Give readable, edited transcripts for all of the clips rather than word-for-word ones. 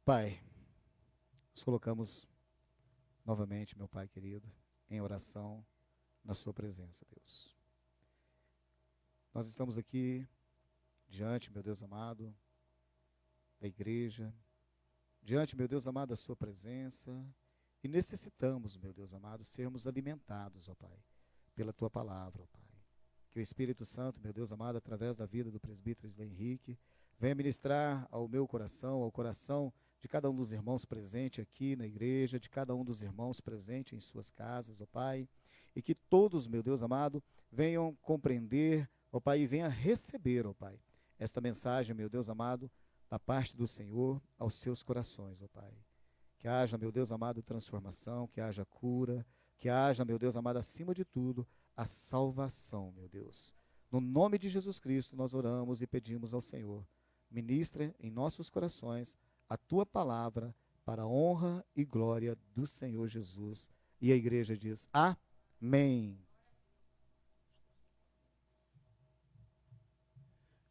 Pai, nos colocamos novamente, meu Pai querido, em oração na sua presença, Deus. Nós estamos aqui diante, meu Deus amado, da igreja, diante, meu Deus amado, da sua presença, e necessitamos, meu Deus amado, sermos alimentados, ó Pai, pela tua palavra, ó Pai. Que o Espírito Santo, meu Deus amado, através da vida do presbítero Isley Henrique, venha ministrar ao meu coração, ao coração de cada um dos irmãos presente aqui na igreja, de cada um dos irmãos presente em suas casas, ó Pai, e que todos, meu Deus amado, venham compreender, ó Pai, e venham receber, ó Pai, esta mensagem, meu Deus amado, da parte do Senhor aos seus corações, ó Pai. Que haja, meu Deus amado, transformação, que haja cura, que haja, meu Deus amado, acima de tudo, a salvação, meu Deus. No nome de Jesus Cristo nós oramos e pedimos ao Senhor, ministra em nossos corações a tua palavra para a honra e glória do Senhor Jesus. E a igreja diz amém.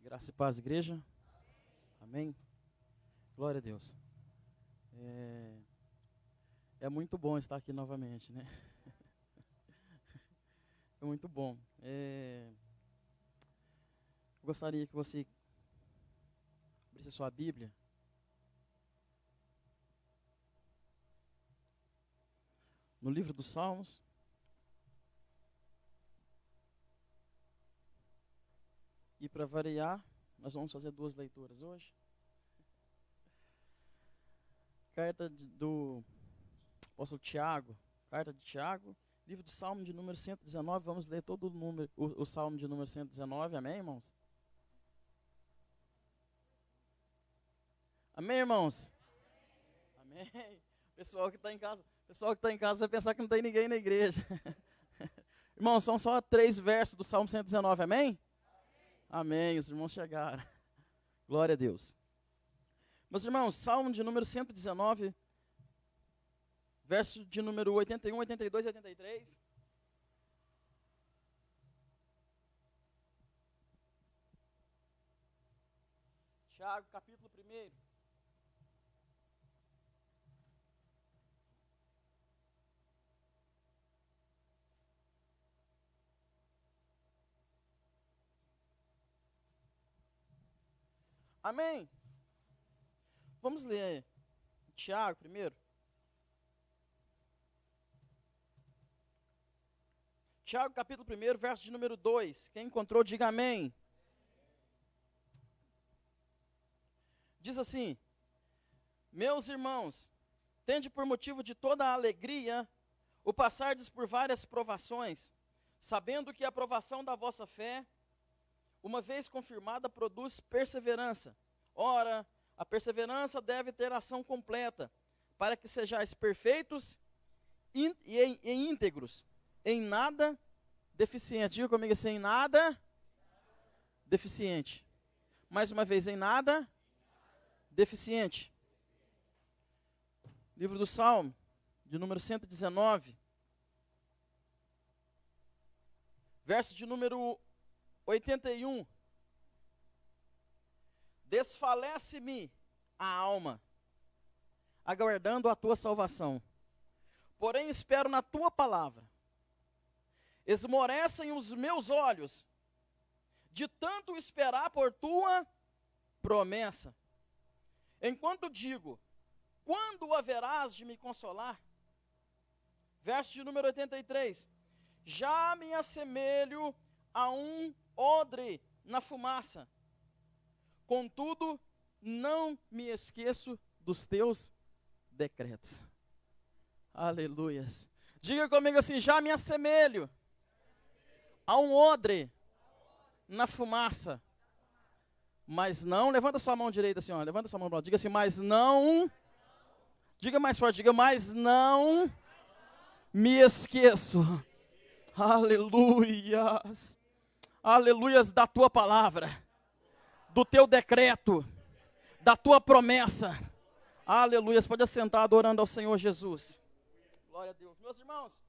Graça e paz, igreja. Amém. Glória a Deus. É muito bom estar aqui novamente, né? É muito bom. Gostaria que você abrisse a sua Bíblia. No livro dos Salmos. E para variar, nós vamos fazer duas leituras hoje. Carta do apóstolo Tiago, carta de Tiago, livro de Salmo de número 119, vamos ler todo o Salmo de número 119, amém, irmãos? Amém, irmãos? Amém. Pessoal que está em casa vai pensar que não tem ninguém na igreja. Irmãos, são só 3 versos do Salmo 119, amém? Amém, os irmãos chegaram. Glória a Deus. Meus irmãos, Salmo de número 119, verso de número 81, 82 e 83. Tiago, capítulo 1. Amém? Vamos ler Tiago primeiro. Tiago, capítulo 1, verso de número 2. Quem encontrou, diga amém. Diz assim: meus irmãos, tende por motivo de toda a alegria o passardes por várias provações, sabendo que a provação da vossa fé, uma vez confirmada, produz perseverança. Ora, a perseverança deve ter ação completa, para que sejais perfeitos e íntegros, em nada deficiente. Diga comigo assim, em nada deficiente. Mais uma vez, em nada deficiente. Livro do Salmo, de número 119, verso de número 81. Desfalece-me a alma, aguardando a tua salvação. Porém espero na tua palavra. Esmorecem os meus olhos, de tanto esperar por tua promessa. Enquanto digo, quando haverás de me consolar? Verso de número 83. Já me assemelho a um odre na fumaça. Contudo, não me esqueço dos teus decretos. Aleluias. Diga comigo assim, já me assemelho a um odre na fumaça. Mas não, levanta sua mão direita assim, ó, levanta sua mão para lá. Diga assim, mas não, diga mais forte, diga, mas não me esqueço. Aleluias. Aleluias da tua palavra, do teu decreto, da tua promessa. Aleluias, pode assentar adorando ao Senhor Jesus. Glória a Deus. Meus irmãos,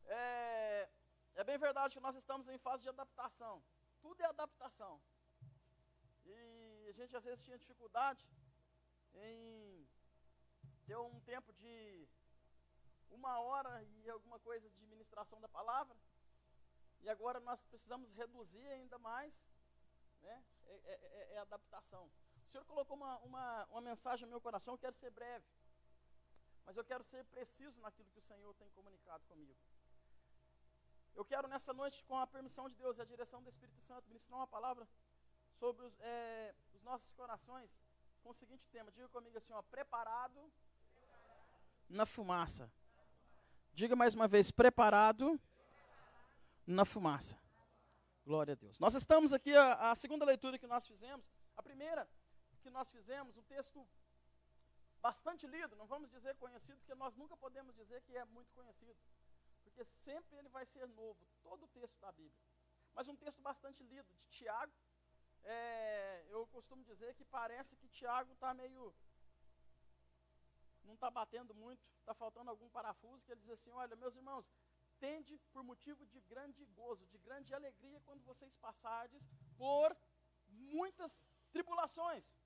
é bem verdade que nós estamos em fase de adaptação. Tudo é adaptação. E a gente às vezes tinha dificuldade em ter um tempo de 1 hora e alguma coisa de ministração da palavra, e agora nós precisamos reduzir ainda mais, né? É adaptação. O Senhor colocou uma mensagem no meu coração, eu quero ser breve, mas eu quero ser preciso naquilo que o Senhor tem comunicado comigo. Eu quero nessa noite, com a permissão de Deus e a direção do Espírito Santo, ministrar uma palavra sobre os nossos corações, com o seguinte tema. Diga comigo assim, ó: preparado na fumaça. Diga mais uma vez: preparado na fumaça. Glória a Deus. Nós estamos aqui, a segunda leitura que nós fizemos, a primeira que nós fizemos, um texto bastante lido, não vamos dizer conhecido, porque nós nunca podemos dizer que é muito conhecido, porque sempre ele vai ser novo, todo o texto da Bíblia. Mas um texto bastante lido, de Tiago. Eu costumo dizer que parece que Tiago está meio, não está batendo muito, está faltando algum parafuso, que ele diz assim: olha, meus irmãos, tende por motivo de grande gozo, de grande alegria, quando vocês passardes por muitas tribulações.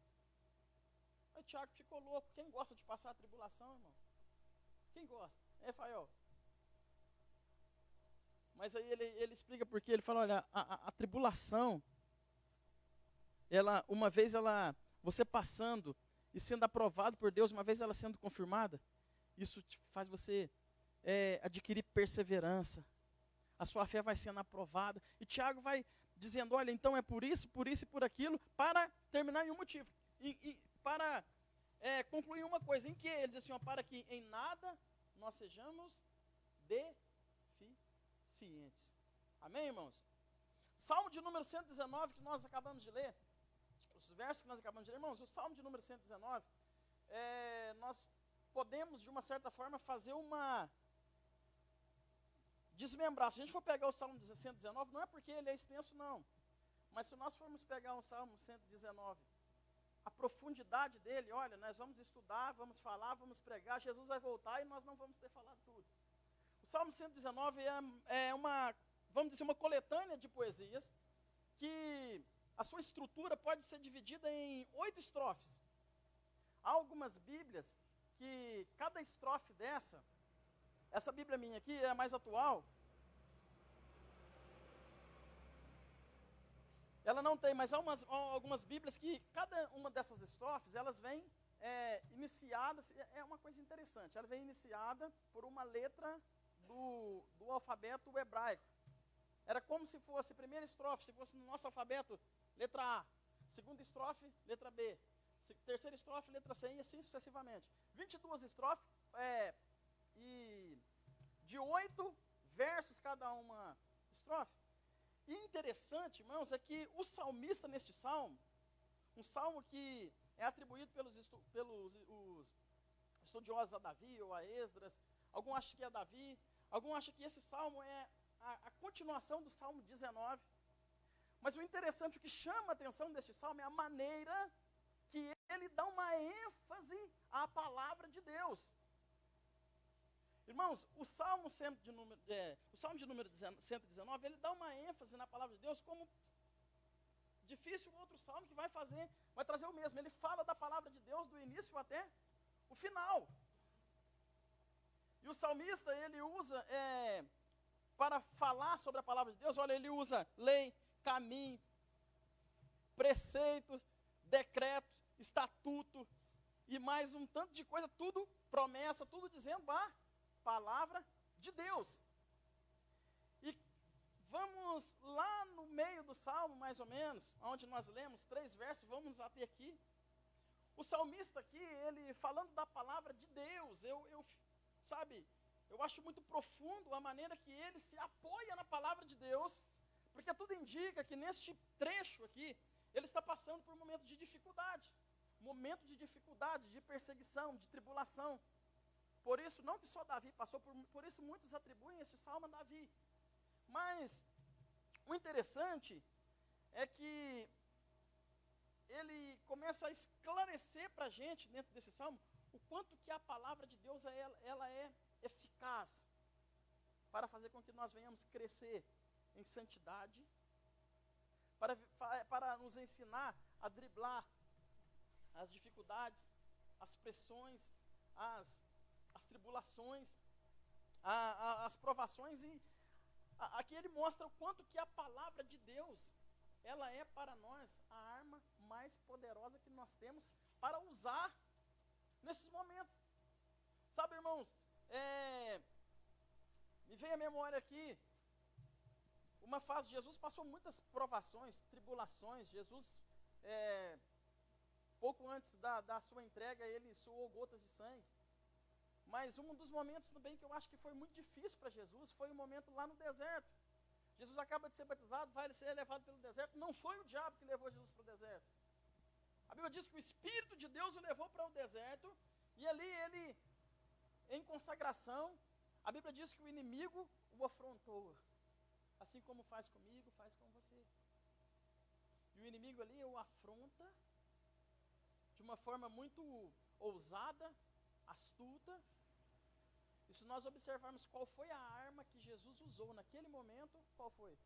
Aí Tiago ficou louco. Quem gosta de passar a tribulação, irmão? Quem gosta? Rafael. Mas aí ele explica por quê. Ele fala: olha, a tribulação, uma vez você passando e sendo aprovado por Deus, uma vez ela sendo confirmada, isso faz você adquirir perseverança. A sua fé vai sendo aprovada. E Tiago vai dizendo: olha, então é por isso e por aquilo, para terminar em um motivo. E para concluir uma coisa, em que ele diz assim, ó: para que em nada nós sejamos deficientes. Amém, irmãos? Salmo de número 119, que nós acabamos de ler, os versos que nós acabamos de ler, irmãos, o Salmo de número 119, nós podemos, de uma certa forma, fazer desmembrar. Se a gente for pegar o Salmo 119, não é porque ele é extenso, não. Mas se nós formos pegar o Salmo 119, a profundidade dele, olha, nós vamos estudar, vamos falar, vamos pregar, Jesus vai voltar e nós não vamos ter falado tudo. O Salmo 119 vamos dizer, uma coletânea de poesias, que a sua estrutura pode ser dividida em 8 estrofes. Há algumas bíblias que cada estrofe essa Bíblia minha aqui é a mais atual, ela não tem, mas há algumas Bíblias que cada uma dessas estrofes, elas vêm iniciadas, é uma coisa interessante, ela vem iniciada por uma letra do alfabeto hebraico. Era como se fosse a primeira estrofe, se fosse no nosso alfabeto, letra A, segunda estrofe, letra B, terceira estrofe, letra C, e assim sucessivamente. 22 estrofes, e de 8 versos cada uma estrofe. E interessante, irmãos, é que o salmista neste salmo, um salmo que é atribuído pelos estudiosos a Davi ou a Esdras, alguns acham que é Davi, alguns acham que esse salmo é a continuação do Salmo 19. Mas o interessante, o que chama a atenção deste salmo é a maneira que ele dá uma ênfase à palavra de Deus. Irmãos, o Salmo de número 119, ele dá uma ênfase na palavra de Deus como difícil outro salmo que vai trazer o mesmo. Ele fala da palavra de Deus do início até o final. E o salmista, ele usa, para falar sobre a palavra de Deus, olha, ele usa lei, caminho, preceitos, decretos, estatuto, e mais um tanto de coisa, tudo promessa, tudo dizendo a palavra de Deus. E vamos lá no meio do salmo, mais ou menos, onde nós lemos 3 versos, vamos até aqui. O salmista aqui, ele falando da palavra de Deus, eu acho muito profundo a maneira que ele se apoia na palavra de Deus, porque tudo indica que neste trecho aqui, ele está passando por um momento de dificuldade, de perseguição, de tribulação. Por isso, não que só Davi passou, por isso muitos atribuem esse salmo a Davi. Mas o interessante é que ele começa a esclarecer para a gente, dentro desse salmo, o quanto que a palavra de Deus ela é eficaz para fazer com que nós venhamos crescer em santidade, para nos ensinar a driblar as dificuldades, as pressões, as tribulações, as provações, e aqui ele mostra o quanto que a palavra de Deus, ela é para nós a arma mais poderosa que nós temos para usar nesses momentos. Sabe, irmãos, me veio à memória aqui uma fase, Jesus passou muitas provações, tribulações. Jesus, pouco antes da sua entrega, ele suou gotas de sangue. Mas um dos momentos também que eu acho que foi muito difícil para Jesus foi o momento lá no deserto. Jesus acaba de ser batizado, vai ser levado pelo deserto. Não foi o diabo que levou Jesus para o deserto. A Bíblia diz que o Espírito de Deus o levou para o deserto, e ali ele, em consagração, a Bíblia diz que o inimigo o afrontou. Assim como faz comigo, faz com você. E o inimigo ali o afronta de uma forma muito ousada, astuta. E se nós observarmos qual foi a arma que Jesus usou naquele momento, qual foi?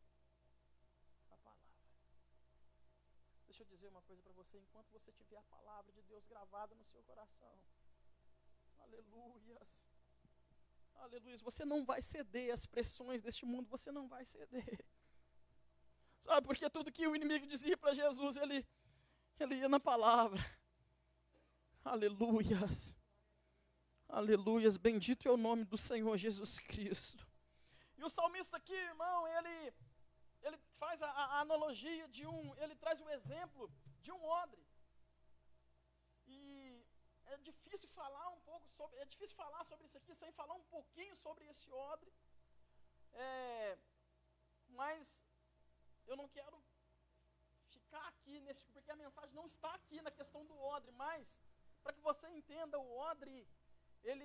A palavra. Deixa eu dizer uma coisa para você, enquanto você tiver a palavra de Deus gravada no seu coração, aleluias, aleluias, você não vai ceder às pressões deste mundo, você não vai ceder. Sabe, porque tudo que o inimigo dizia para Jesus, ele ia na palavra. Aleluias. Aleluias, bendito é o nome do Senhor Jesus Cristo. E o salmista aqui, irmão, ele faz a analogia ele traz o exemplo de um odre. E é difícil falar sobre isso aqui sem falar um pouquinho sobre esse odre. Mas eu não quero ficar aqui porque a mensagem não está aqui na questão do odre, mas para que você entenda, o odre ele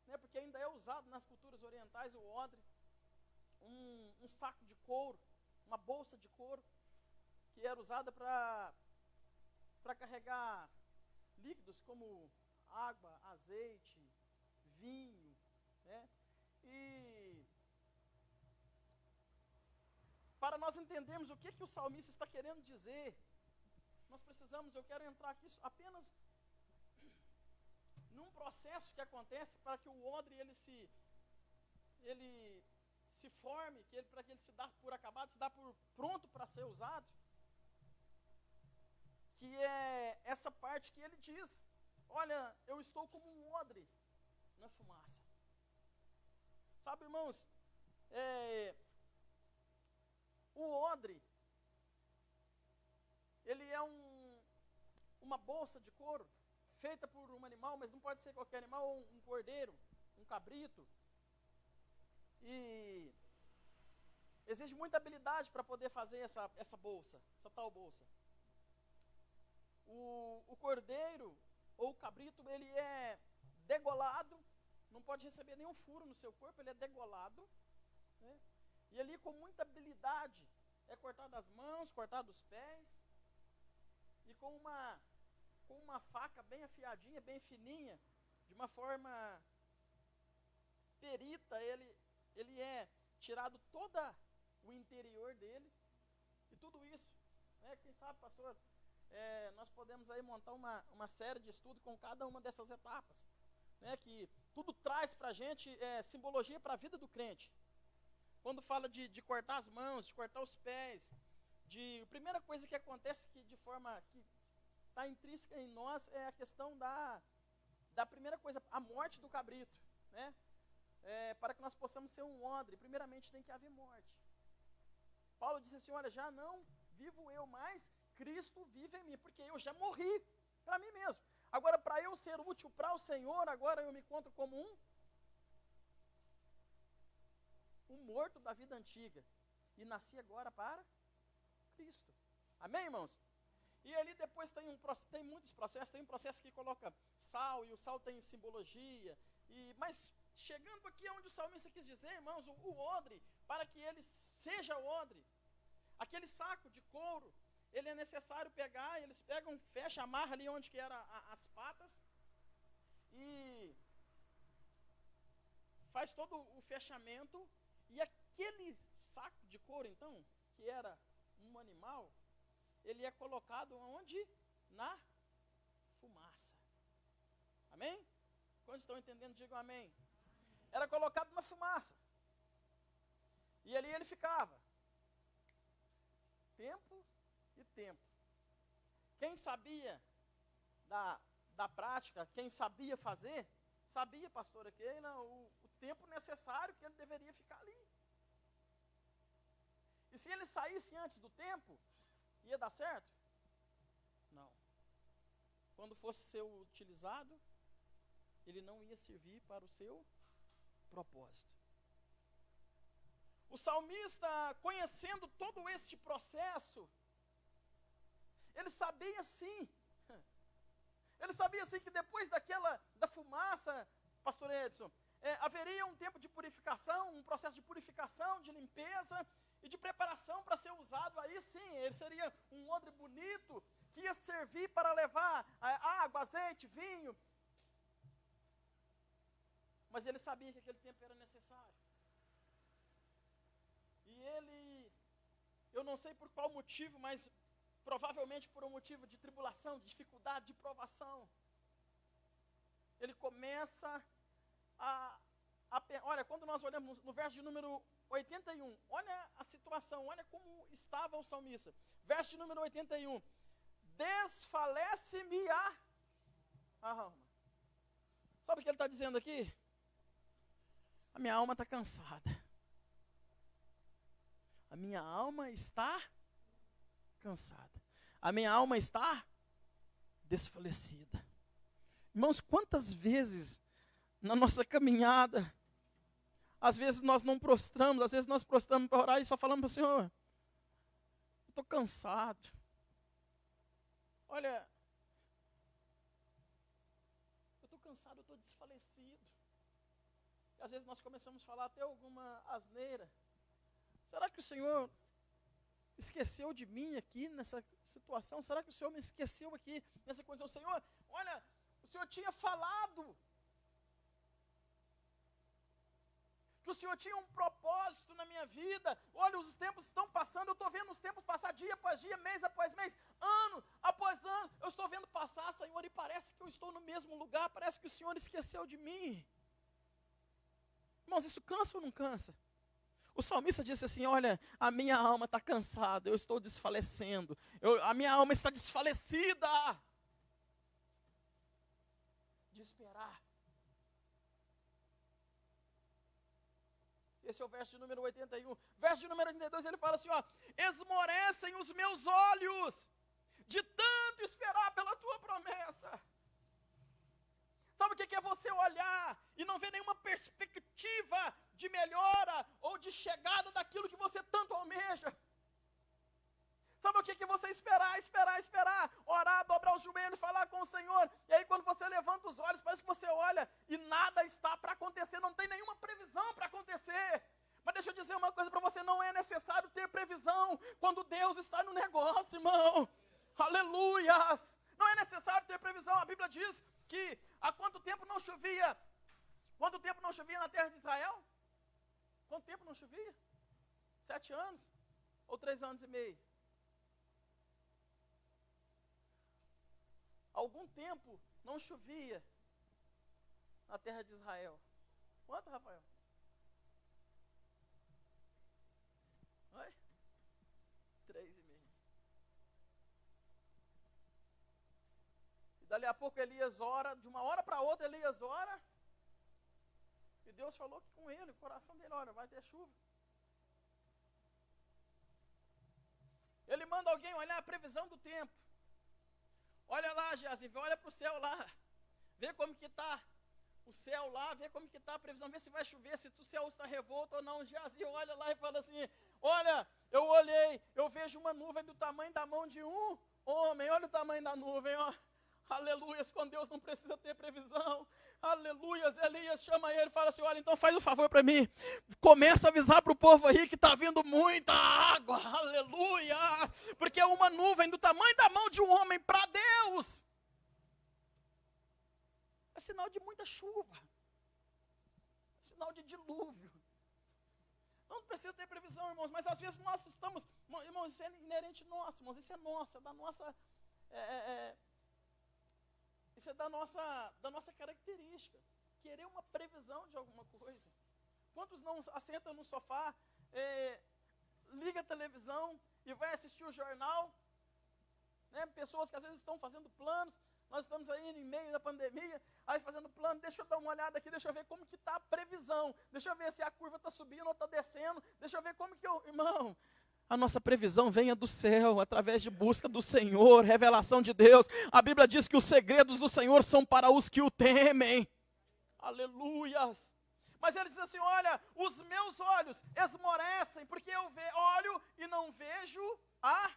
né, porque ainda é usado nas culturas orientais, o odre, um saco de couro, uma bolsa de couro, que era usada para carregar líquidos como água, azeite, vinho, né? E para nós entendermos o que o salmista está querendo dizer, eu quero entrar aqui apenas num processo que acontece para que o odre ele se forme, para que ele se dá por acabado, se dá por pronto para ser usado, que é essa parte que ele diz: olha, eu estou como um odre na fumaça. Sabe, irmãos, o odre, ele é uma bolsa de couro, feita por um animal, mas não pode ser qualquer animal, um cordeiro, um cabrito. E exige muita habilidade para poder fazer essa bolsa, essa tal bolsa. O cordeiro ou o cabrito, ele é degolado, não pode receber nenhum furo no seu corpo, ele é degolado, né? E ali com muita habilidade é cortado as mãos, cortado os pés, e com uma faca bem afiadinha, bem fininha, de uma forma perita, ele é tirado todo o interior dele, e tudo isso, né, quem sabe, pastor, nós podemos aí montar uma série de estudo com cada uma dessas etapas, né, que tudo traz para a gente simbologia para a vida do crente. Quando fala de cortar as mãos, de cortar os pés, a primeira coisa que acontece de forma que está intrínseca em nós é a questão da primeira coisa, a morte do cabrito, né? Para que nós possamos ser um odre, primeiramente tem que haver morte. Paulo disse assim: olha, já não vivo eu mais, Cristo vive em mim, porque eu já morri para mim mesmo. Agora, para eu ser útil para o Senhor, agora eu me encontro como um morto da vida antiga, e nasci agora para Cristo. Amém, irmãos? E ali depois tem muitos processos, tem um processo que coloca sal, e o sal tem simbologia, mas chegando aqui onde o salmista quis dizer, irmãos, o odre, para que ele seja odre, aquele saco de couro, ele é necessário pegar, eles pegam, fecham, amarram ali onde que eram as patas, e faz todo o fechamento, e aquele saco de couro, então, que era um animal, ele é colocado onde? na fumaça. Amém? Quando estão entendendo, digam amém. Era colocado na fumaça. E ali ele ficava. Tempo e tempo. Quem sabia da prática, quem sabia fazer, sabia, pastora Keila, o tempo necessário que ele deveria ficar ali. E se ele saísse antes do tempo, ia dar certo? Não. Quando fosse ser utilizado, ele não ia servir para o seu propósito. O salmista, conhecendo todo este processo, ele sabia sim que depois da fumaça, pastor Edson, haveria um tempo de purificação, um processo de purificação, de limpeza e de preparação para ser usado. Aí sim, ele seria um odre bonito, que ia servir para levar água, azeite, vinho. Mas ele sabia que aquele tempo era necessário. E ele, eu não sei por qual motivo, mas provavelmente por um motivo de tribulação, de dificuldade, de provação, ele começa olha, quando nós olhamos no verso de número 81, olha a situação, olha como estava o salmista. Verso de número 81, desfalece-me a alma. Sabe o que ele está dizendo aqui? A minha alma está cansada. A minha alma está cansada. A minha alma está desfalecida. Irmãos, quantas vezes na nossa caminhada, às vezes nós não prostramos, às vezes nós prostramos para orar e só falamos para o Senhor, eu estou cansado. Olha, eu estou cansado, eu estou desfalecido. E às vezes nós começamos a falar até alguma asneira. Será que o Senhor esqueceu de mim aqui nessa situação? Será que o Senhor me esqueceu aqui nessa condição? Senhor, olha, o Senhor tinha falado que o Senhor tinha um propósito na minha vida. Olha, os tempos estão passando, eu estou vendo os tempos passar dia após dia, mês após mês, ano após ano. Eu estou vendo passar, Senhor, e parece que eu estou no mesmo lugar, parece que o Senhor esqueceu de mim. Irmãos, isso cansa ou não cansa? O salmista disse assim, olha, a minha alma está cansada, eu estou desfalecendo, a minha alma está desfalecida de esperar. Esse é o verso de número 81. Verso de número 82, ele fala assim, ó, esmorecem os meus olhos de tanto esperar pela tua promessa. Sabe o que é você olhar e não ver nenhuma perspectiva de melhora ou de chegada daquilo que você tanto almeja? Sabe o que é você esperar, orar, dobrar os joelhos, falar com o Senhor, e aí quando você levanta os olhos, parece que você olha e nada está para acontecer, não tem nenhuma previsão para acontecer. Mas deixa eu dizer uma coisa para você, não é necessário ter previsão quando Deus está no negócio, irmão. Aleluias! Não é necessário ter previsão, a Bíblia diz que há quanto tempo não chovia? Quanto tempo não chovia na terra de Israel? Quanto tempo não chovia? 7 anos? Ou 3 anos e meio? Algum tempo não chovia na terra de Israel. Quanto, Rafael? Oi? 3 e meio. E dali a pouco Elias ora, de uma hora para outra Elias ora, e Deus falou que com ele, o coração dele, olha, vai ter chuva. Ele manda alguém olhar a previsão do tempo. Olha lá, Geazi, olha para o céu lá, vê como que está o céu lá, vê como que está a previsão, vê se vai chover, se o céu está revolto ou não. Geazi olha lá e fala assim, olha, eu olhei, eu vejo uma nuvem do tamanho da mão de um homem, olha o tamanho da nuvem, ó. Aleluias, com Deus não precisa ter previsão. Aleluias, Elias chama ele e fala assim, olha, então faz um favor para mim, começa a avisar para o povo aí que está vindo muita água, aleluia, porque é uma nuvem do tamanho da mão de um homem para Deus. É sinal de muita chuva, é sinal de dilúvio. Não precisa ter previsão, irmãos, mas às vezes nós estamos, irmãos, isso é inerente nosso, irmãos, isso é nosso, é da nossa Isso é da nossa característica. Querer uma previsão de alguma coisa. Quantos não assentam no sofá, liga a televisão e vai assistir o jornal? Né? Pessoas que às vezes estão fazendo planos. Nós estamos aí em meio da pandemia, aí fazendo plano, deixa eu dar uma olhada aqui, deixa eu ver como que está a previsão, deixa eu ver se a curva está subindo ou está descendo, deixa eu ver como que irmão, a nossa previsão venha do céu, através de busca do Senhor, revelação de Deus. A Bíblia diz que os segredos do Senhor são para os que o temem. Aleluias. Mas ele diz assim, olha, os meus olhos esmorecem, porque eu olho e não vejo a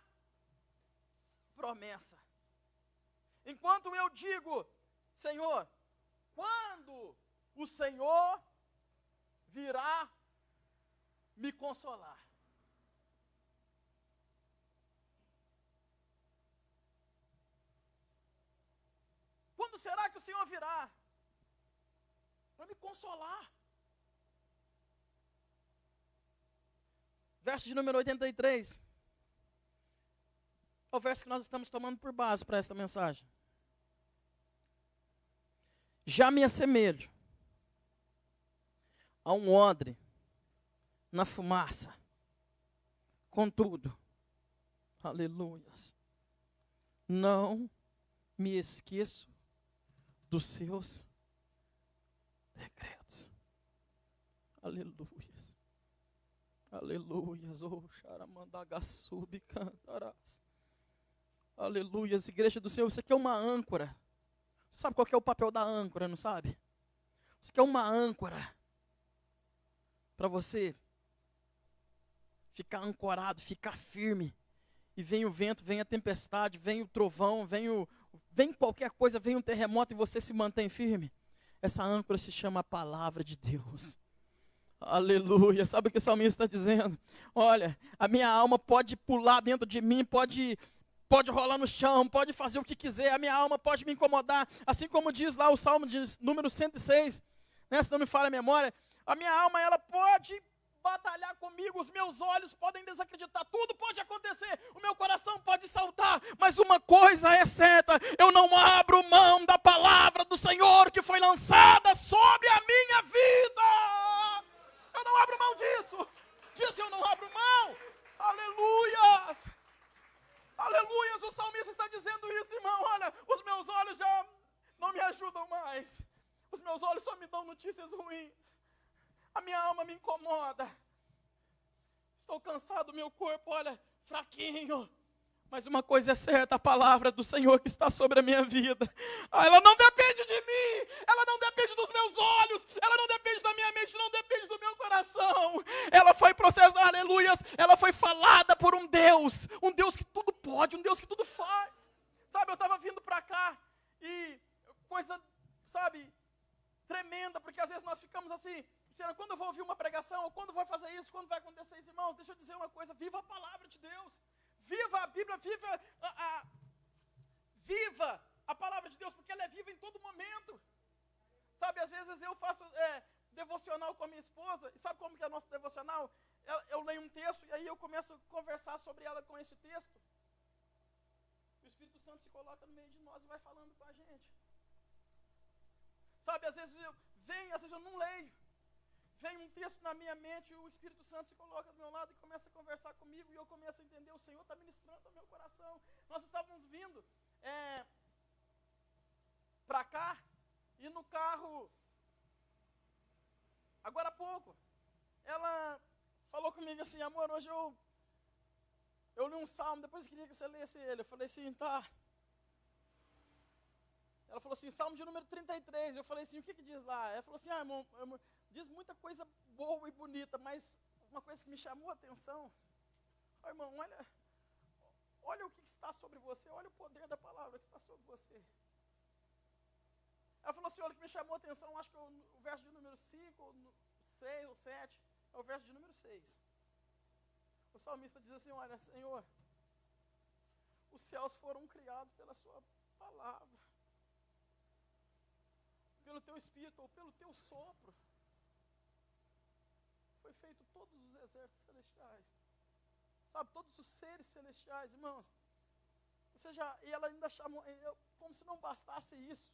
promessa. Enquanto eu digo, Senhor, quando o Senhor virá me consolar? Quando será que o Senhor virá para me consolar? Verso de número 83. É o verso que nós estamos tomando por base para esta mensagem. Já me assemelho a um odre na fumaça. Contudo, aleluias, não me esqueço dos seus decretos. Aleluias. Aleluias. Oh, xaramandagaçubi cantarás. Aleluias, igreja do Senhor, você quer uma âncora. Você sabe qual que é o papel da âncora, não sabe? Você quer uma âncora para você ficar ancorado, ficar firme. E vem o vento, vem a tempestade, vem o trovão, vem qualquer coisa, vem um terremoto e você se mantém firme. Essa âncora se chama a palavra de Deus. Aleluia. Sabe o que o salmista está dizendo? Olha, a minha alma pode pular dentro de mim, pode rolar no chão, pode fazer o que quiser, a minha alma pode me incomodar, assim como diz lá o Salmo de número 106, né, se não me falha a memória, a minha alma ela pode batalhar comigo, os meus olhos podem desacreditar, tudo pode acontecer, o meu coração pode saltar, mas uma coisa é certa, eu não abro mão da palavra do Senhor que foi lançada sobre a minha vida, eu não abro mão disso eu não abro mão, aleluias. Aleluia, o salmista está dizendo isso, irmão. Olha, os meus olhos já não me ajudam mais. Os meus olhos só me dão notícias ruins. A minha alma me incomoda. Estou cansado, meu corpo, olha, fraquinho. Mas uma coisa é certa, a palavra do Senhor que está sobre a minha vida. Ela não depende de mim. Ela não depende dos meus olhos. Ela não depende da minha mente, não depende do meu coração. Ela foi processada, aleluias. Ela foi falada por um Deus que tudo pode, um Deus que tudo faz. Sabe, eu estava vindo para cá e coisa, sabe, tremenda, porque às vezes nós ficamos assim, quando eu vou ouvir uma pregação, ou quando vai fazer isso, quando vai acontecer isso, irmãos, deixa eu dizer uma coisa, viva a palavra de Deus. Viva a Bíblia, viva a palavra de Deus, porque ela é viva em todo momento. Sabe, às vezes eu faço devocional com a minha esposa, e sabe como que é nosso devocional? Eu leio um texto, e aí eu começo a conversar sobre ela com esse texto. O Espírito Santo se coloca no meio de nós e vai falando com a gente. Sabe, às vezes eu não leio. Vem um texto na minha mente, o Espírito Santo se coloca do meu lado e começa a conversar comigo, e eu começo a entender, o Senhor está ministrando ao meu coração. Nós estávamos vindo para cá, e no carro, agora há pouco, ela falou comigo assim, amor, hoje eu li um salmo, depois eu queria que você lesse ele. Eu falei assim, tá. Ela falou assim, salmo de número 33, eu falei assim, o que diz lá? Ela falou assim, irmão, diz muita coisa boa e bonita, mas uma coisa que me chamou a atenção, irmão, olha o que está sobre você, olha o poder da palavra que está sobre você. Ela falou assim, olha, o que me chamou a atenção, acho que o verso de número 5, ou 6 ou 7, é o verso de número 6. O salmista diz assim, olha, Senhor, os céus foram criados pela sua palavra, pelo teu espírito ou pelo teu sopro. Foi feito todos os exércitos celestiais. Sabe, todos os seres celestiais, irmãos. E ela ainda chamou, como se não bastasse isso,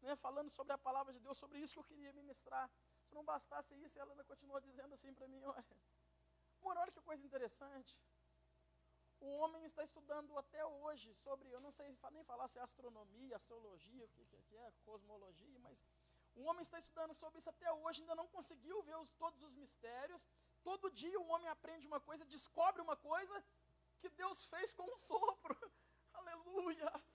né, falando sobre a palavra de Deus, sobre isso que eu queria ministrar. Se não bastasse isso, ela ainda continuou dizendo assim para mim, olha que coisa interessante. O homem está estudando até hoje sobre, eu não sei nem falar se é astronomia, astrologia, o que é, cosmologia, mas o homem está estudando sobre isso até hoje, ainda não conseguiu ver todos os mistérios. Todo dia o homem aprende uma coisa, descobre uma coisa que Deus fez com um sopro. Aleluias.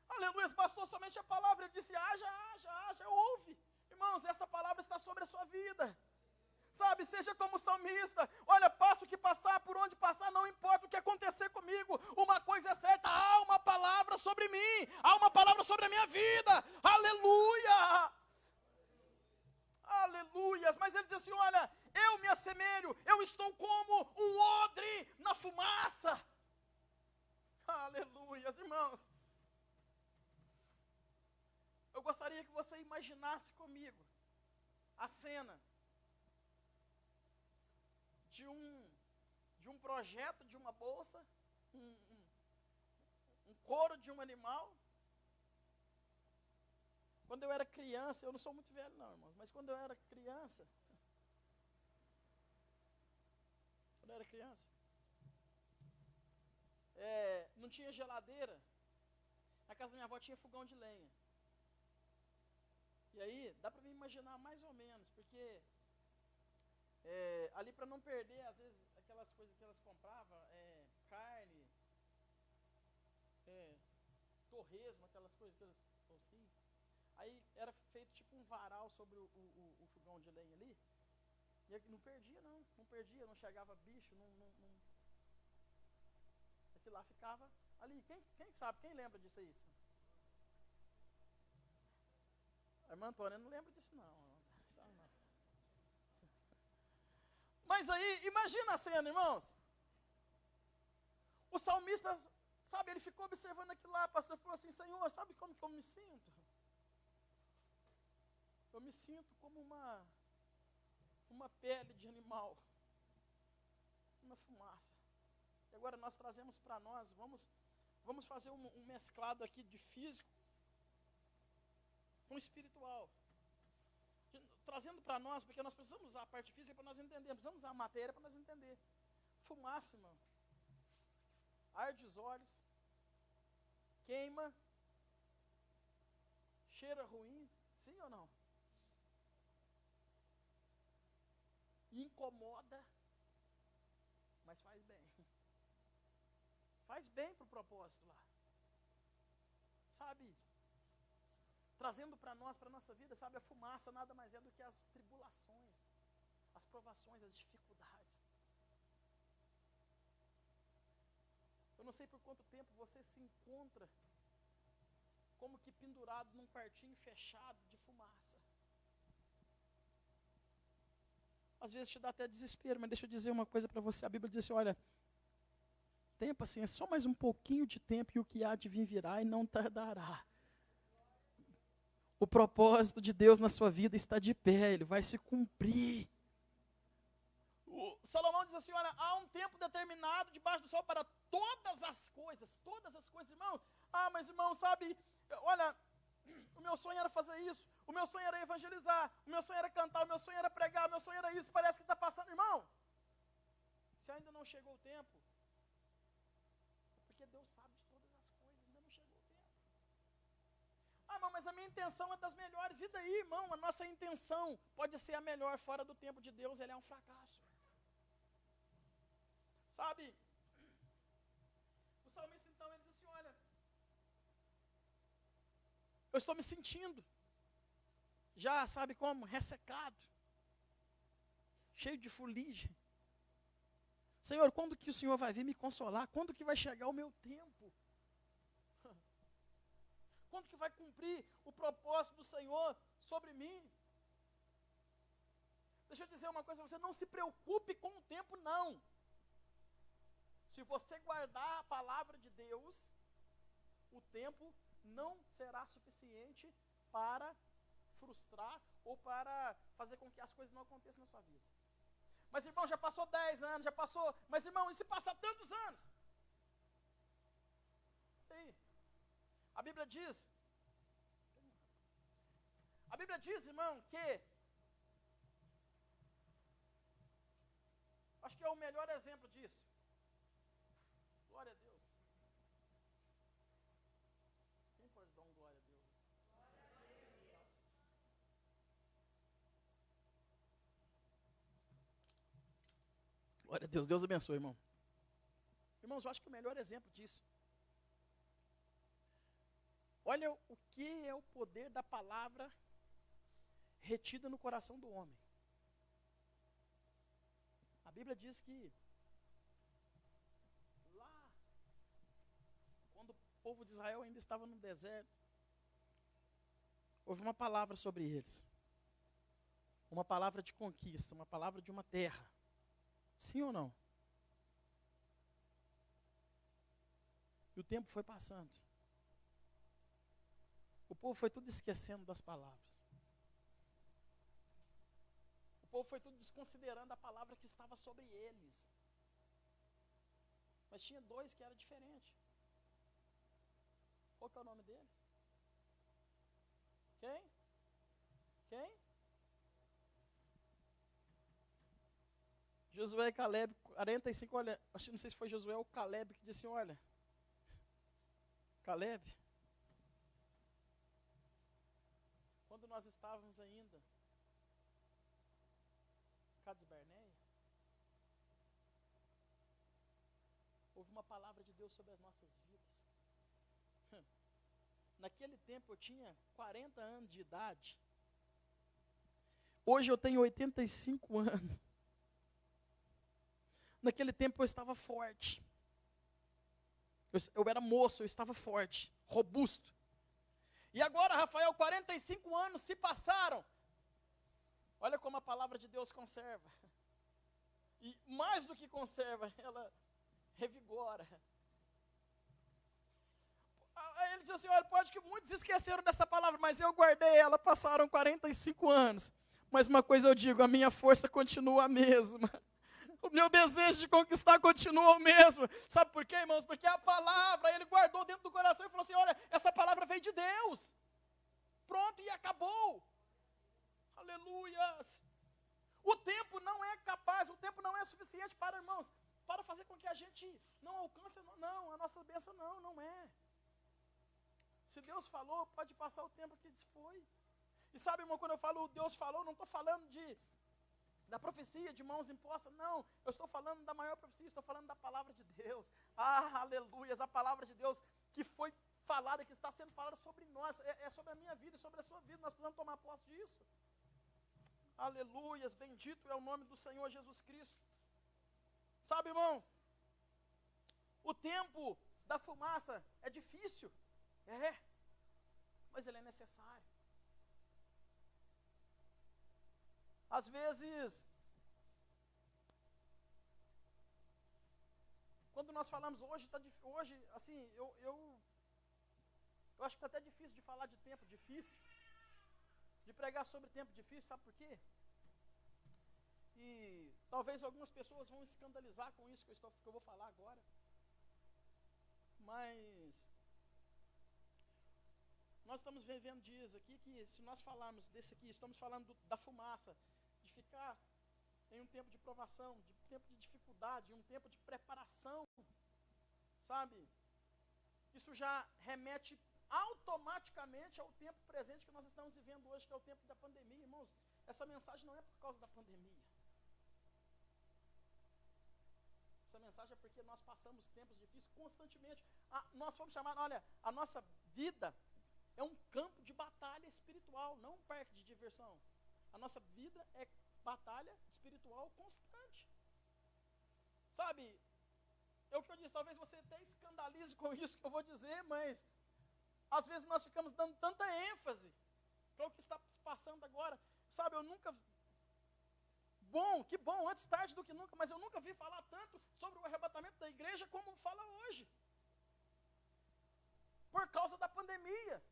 Aleluias, bastou somente a palavra. Ele disse, haja, ouve. Irmãos, esta palavra está sobre a sua vida. Sabe, seja como salmista. Olha, passo o que passar, por onde passar, não importa o que acontecer comigo. Uma coisa é certa, há uma palavra sobre mim. Há uma palavra sobre a minha vida. Aleluias. Aleluias. Mas ele diz assim, olha, eu me assemelho, eu estou como um odre na fumaça. Aleluias, irmãos. Eu gostaria que você imaginasse comigo a cena de um projeto, de uma bolsa, um couro de um animal. Quando eu era criança, eu não sou muito velho não, irmãos, mas quando eu era criança, não tinha geladeira. Na casa da minha avó tinha fogão de lenha. E aí, dá para me imaginar mais ou menos, porque ali para não perder, às vezes, aquelas coisas que elas compravam, carne, torresmo, aquelas coisas que elas assim. Aí era feito tipo um varal sobre o fogão de lenha ali. E não perdia, não chegava bicho, aquilo lá ficava ali. Quem sabe, quem lembra disso aí? A irmã Antônia não lembra disso não. Mas aí, imagina a cena, irmãos. O salmista, sabe, ele ficou observando aquilo lá, pastor, falou assim, Senhor, sabe como que eu me sinto? Eu me sinto como uma pele de animal, uma fumaça. E agora nós trazemos para nós, vamos fazer um mesclado aqui de físico com espiritual. Trazendo para nós, porque nós precisamos usar a parte física para nós entendermos, precisamos usar a matéria para nós entender. Fumaça, irmão. Arde os olhos, queima, cheira ruim, sim ou não? Incomoda, mas faz bem. Faz bem para o propósito lá. Sabe? Trazendo para nós, para a nossa vida, sabe? A fumaça nada mais é do que as tribulações, as provações, as dificuldades. Eu não sei por quanto tempo você se encontra como que pendurado num quartinho fechado de fumaça. Às vezes te dá até desespero, mas deixa eu dizer uma coisa para você. A Bíblia diz assim, olha, tempo assim, é só mais um pouquinho de tempo e o que há de vir virá e não tardará. O propósito de Deus na sua vida está de pé, ele vai se cumprir. Salomão diz assim, olha, há um tempo determinado debaixo do sol para todas as coisas, irmão. Mas irmão, sabe, olha, o meu sonho era fazer isso, o meu sonho era evangelizar, o meu sonho era cantar, o meu sonho era pregar, o meu sonho era isso, parece que está passando, irmão. Se ainda não chegou o tempo, é porque Deus sabe de todas as coisas, ainda não chegou o tempo. Irmão, mas a minha intenção é das melhores, e daí, irmão, a nossa intenção pode ser a melhor, fora do tempo de Deus, ela é um fracasso. Sabe, o salmista então, ele diz assim, olha, eu estou me sentindo, já sabe como, ressecado, cheio de fuligem. Senhor, quando que o Senhor vai vir me consolar? Quando que vai chegar o meu tempo? Quando que vai cumprir o propósito do Senhor sobre mim? Deixa eu dizer uma coisa para você, não se preocupe com o tempo, não. Se você guardar a palavra de Deus, o tempo não será suficiente para frustrar ou para fazer com que as coisas não aconteçam na sua vida. Mas irmão, já passou 10 anos, mas irmão, e se passar tantos anos? A Bíblia diz, irmão, que acho que é o melhor exemplo disso. Glória a Deus. Quem pode dar um glória a Deus? Glória a Deus. Deus abençoe, irmão. Irmãos, eu acho que o melhor exemplo disso. Olha o que é o poder da palavra retida no coração do homem. A Bíblia diz que lá, quando o povo de Israel ainda estava no deserto, houve uma palavra sobre eles. Uma palavra de conquista, uma palavra de uma terra. Sim ou não? E o tempo foi passando. O povo foi tudo esquecendo das palavras. O povo foi tudo desconsiderando a palavra que estava sobre eles. Mas tinha dois que eram diferentes. Qual que é o nome deles? Quem? Josué e Caleb, 45, olha, acho que não sei se foi Josué ou Caleb que disse, olha, Caleb, quando nós estávamos ainda em Cades Barneia, houve uma palavra de Deus sobre as nossas vidas. Naquele tempo eu tinha 40 anos de idade. Hoje eu tenho 85 anos. Naquele tempo eu estava forte. Eu era moço, eu estava forte, robusto. E agora, Rafael, 45 anos se passaram. Olha como a palavra de Deus conserva. E mais do que conserva, ela revigora. Aí ele diz assim, olha, pode que muitos esqueceram dessa palavra, mas eu guardei ela, passaram 45 anos. Mas uma coisa eu digo, a minha força continua a mesma. O meu desejo de conquistar continua o mesmo. Sabe por quê, irmãos? Porque a palavra, ele guardou dentro do coração e falou assim, olha, essa palavra veio de Deus. Pronto, e acabou. Aleluias. O tempo não é capaz, o tempo não é suficiente para, irmãos, para fazer com que a gente não alcance, não, a nossa bênção não é. Se Deus falou, pode passar o tempo que foi. E sabe, irmão, quando eu falo Deus falou, não estou falando da profecia de mãos impostas, não, eu estou falando da maior profecia, estou falando da palavra de Deus. Aleluias, a palavra de Deus que foi falada, que está sendo falada sobre nós, é sobre a minha vida e sobre a sua vida, nós precisamos tomar posse disso. Aleluias, bendito é o nome do Senhor Jesus Cristo. Sabe, irmão, o tempo da fumaça é difícil, mas ele é necessário. Às vezes, quando nós falamos hoje, assim, eu acho que está até difícil de falar de tempo difícil, de pregar sobre tempo difícil, sabe por quê? E talvez algumas pessoas vão escandalizar com isso que eu vou falar agora, mas nós estamos vivendo dias aqui que, se nós falarmos desse aqui, estamos falando da fumaça, de ficar em um tempo de provação, de tempo de dificuldade, um tempo de preparação, sabe? Isso já remete automaticamente ao tempo presente que nós estamos vivendo hoje, que é o tempo da pandemia, irmãos. Essa mensagem não é por causa da pandemia. Essa mensagem é porque nós passamos tempos difíceis constantemente. Nós fomos chamados, olha, a nossa vida é um campo de batalha espiritual, não um parque de diversão. A nossa vida é batalha espiritual constante. Sabe, é o que eu disse, talvez você até escandalize com isso que eu vou dizer, mas às vezes nós ficamos dando tanta ênfase para o que está se passando agora. Sabe, eu nunca... Que bom, antes tarde do que nunca, mas eu nunca vi falar tanto sobre o arrebatamento da igreja como fala hoje. Por causa da pandemia.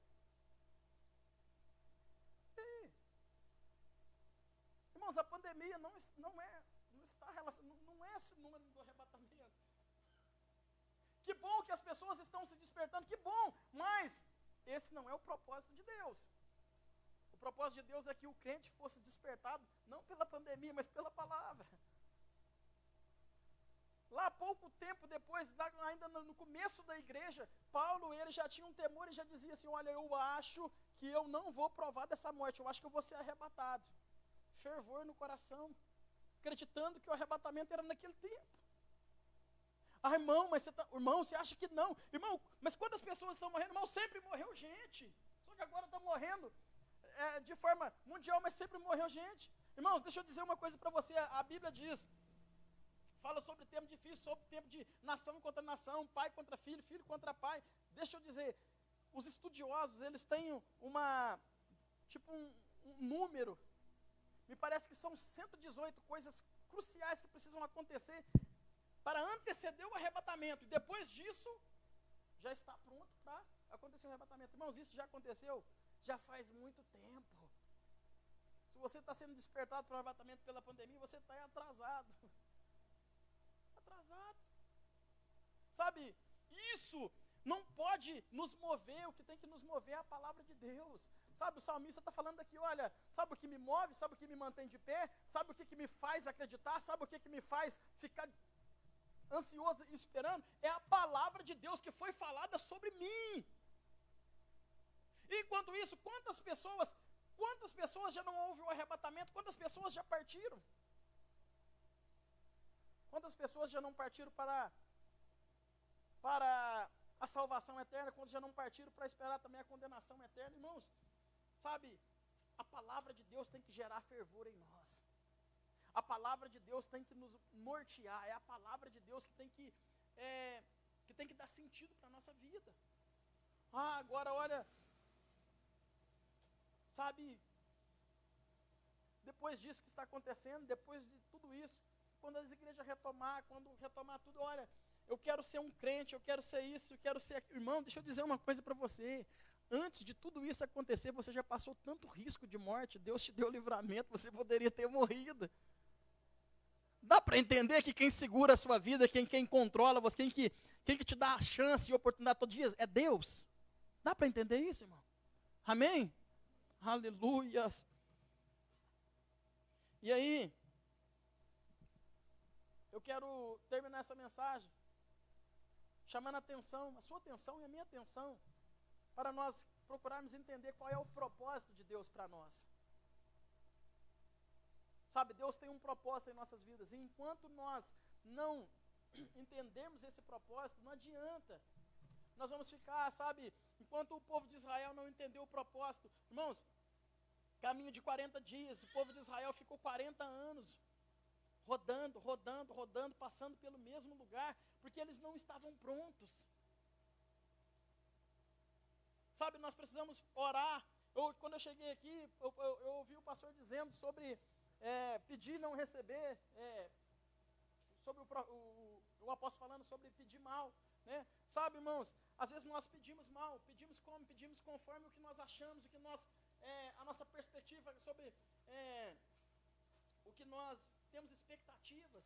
Irmãos, a pandemia não está relacionada, não é esse número do arrebatamento. Que bom que as pessoas estão se despertando, que bom, mas esse não é o propósito de Deus. O propósito de Deus é que o crente fosse despertado, não pela pandemia, mas pela palavra. Lá pouco tempo depois, ainda no começo da igreja, Paulo, ele já tinha um temor e já dizia assim, olha, eu acho que eu não vou provar dessa morte, eu acho que eu vou ser arrebatado. Fervor no coração, acreditando que o arrebatamento era naquele tempo. Ah, irmão, mas você acha que não? Irmão, mas quantas pessoas estão morrendo? Irmão, sempre morreu gente. Só que agora está morrendo de forma mundial, mas sempre morreu gente. Irmãos, deixa eu dizer uma coisa para você. A Bíblia diz, fala sobre tempo difícil, sobre tempo de nação contra nação, pai contra filho, filho contra pai. Deixa eu dizer, os estudiosos, eles têm um número. Me parece que são 118 coisas cruciais que precisam acontecer para anteceder o arrebatamento. E depois disso, já está pronto para acontecer o arrebatamento. Irmãos, isso já aconteceu já faz muito tempo. Se você está sendo despertado para o arrebatamento pela pandemia, você está atrasado. Atrasado. Sabe, isso não pode nos mover. O que tem que nos mover é a palavra de Deus. Sabe, o salmista está falando aqui, olha, sabe o que me move, sabe o que me mantém de pé, sabe o que me faz acreditar, sabe o que me faz ficar ansioso e esperando? É a palavra de Deus que foi falada sobre mim. Enquanto isso, quantas pessoas já não houve o arrebatamento? Quantas pessoas já partiram? Quantas pessoas já não partiram para a salvação eterna? Quantas já não partiram para esperar também a condenação eterna? Irmãos, sabe, a palavra de Deus tem que gerar fervor em nós. A palavra de Deus tem que nos nortear. É a palavra de Deus que tem que dar sentido para a nossa vida. Ah, agora olha, sabe, depois disso que está acontecendo, depois de tudo isso, quando as igrejas retomar tudo, olha, eu quero ser um crente, eu quero ser isso, eu quero ser... Irmão, deixa eu dizer uma coisa para você. Antes de tudo isso acontecer, você já passou tanto risco de morte, Deus te deu livramento, você poderia ter morrido. Dá para entender que quem segura a sua vida, quem controla você, quem que te dá a chance e oportunidade todos os dias, é Deus. Dá para entender isso, irmão? Amém? Aleluias. E aí, eu quero terminar essa mensagem chamando a sua atenção e a minha atenção, para nós procurarmos entender qual é o propósito de Deus para nós. Sabe, Deus tem um propósito em nossas vidas, e enquanto nós não entendermos esse propósito, não adianta. Nós vamos ficar, sabe, enquanto o povo de Israel não entendeu o propósito, irmãos, caminho de 40 dias, o povo de Israel ficou 40 anos, rodando, passando pelo mesmo lugar, porque eles não estavam prontos. Sabe, nós precisamos orar. Quando eu cheguei aqui, eu ouvi o pastor dizendo sobre pedir e não receber, sobre o apóstolo falando sobre pedir mal, né? Sabe, irmãos, às vezes nós pedimos mal, pedimos conforme o que nós achamos, o que nós, a nossa perspectiva sobre o que nós temos expectativas.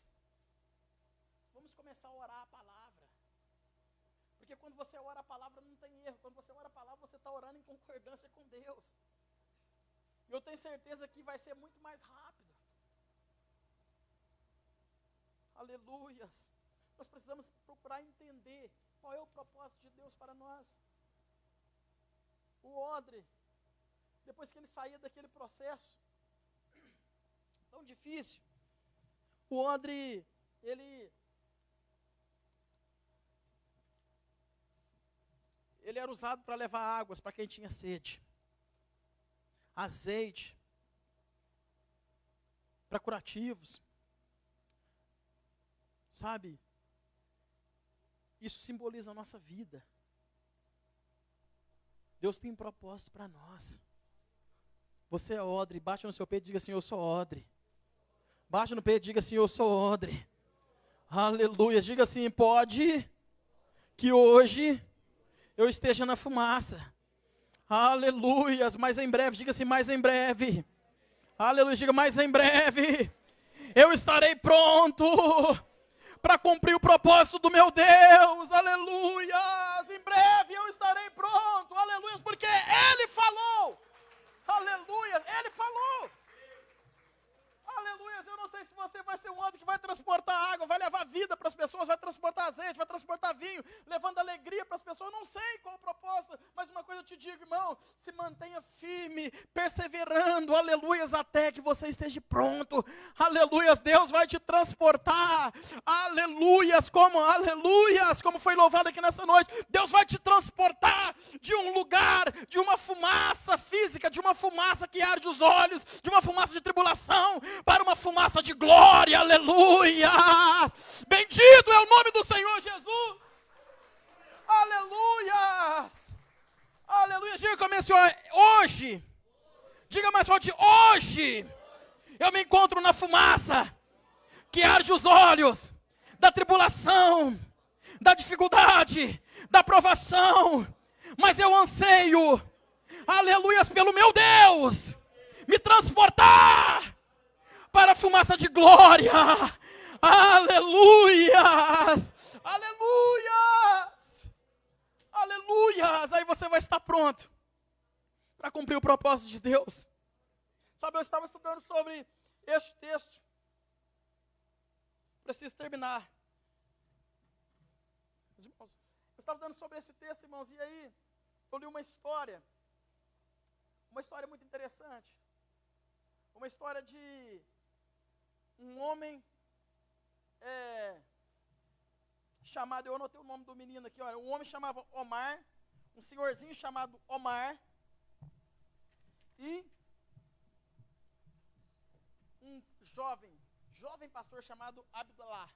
Vamos começar a orar a palavra. Porque quando você ora a palavra não tem erro. Quando você ora a palavra, você está orando em concordância com Deus. E eu tenho certeza que vai ser muito mais rápido. Aleluias. Nós precisamos procurar entender qual é o propósito de Deus para nós. O odre, depois que ele saía daquele processo tão difícil, o odre, ele era usado para levar águas para quem tinha sede, azeite, para curativos, sabe? Isso simboliza a nossa vida. Deus tem um propósito para nós. Você é odre, bate no seu peito e diga assim, eu sou odre. Bate no peito e diga assim, eu sou odre. Aleluia, diga assim, pode que hoje eu esteja na fumaça. Aleluias, mas em breve, diga assim, mais em breve. Aleluia, diga mais em breve. Eu estarei pronto para cumprir o propósito do meu Deus. Aleluias. aleluias, em breve eu estarei pronto, aleluias, porque Ele falou, aleluias, Ele falou. Aleluia, eu não sei se você vai ser um homem que vai transportar água, vai levar vida para as pessoas, vai transportar azeite, vai transportar vinho, levando alegria para as pessoas. Eu não sei qual o propósito, mas uma coisa eu te digo, irmão, se mantenha firme, perseverando, aleluias, até que você esteja pronto. Aleluias, Deus vai te transportar. Aleluias, como foi louvado aqui nessa noite. Deus vai te transportar de um lugar, de uma fumaça física, de uma fumaça que arde os olhos, de uma fumaça de tribulação, para uma fumaça de glória, aleluia, bendito é o nome do Senhor Jesus, aleluia, aleluia, diga comigo assim, hoje, diga mais forte, hoje, eu me encontro na fumaça, que arde os olhos, da tribulação, da dificuldade, da provação, mas eu anseio, aleluia, pelo meu Deus, me transportar, para a fumaça de glória, aleluias, aleluias, aleluias, aí você vai estar pronto, para cumprir o propósito de Deus. Sabe, eu estava estudando sobre este texto, preciso terminar, irmãos, eu estava estudando sobre esse texto, irmãos, e aí, eu li uma história muito interessante, uma história de um homem chamado, eu anotei o nome do menino aqui, olha, um homem chamava Omar, um senhorzinho chamado Omar, e um jovem pastor chamado Abdullah.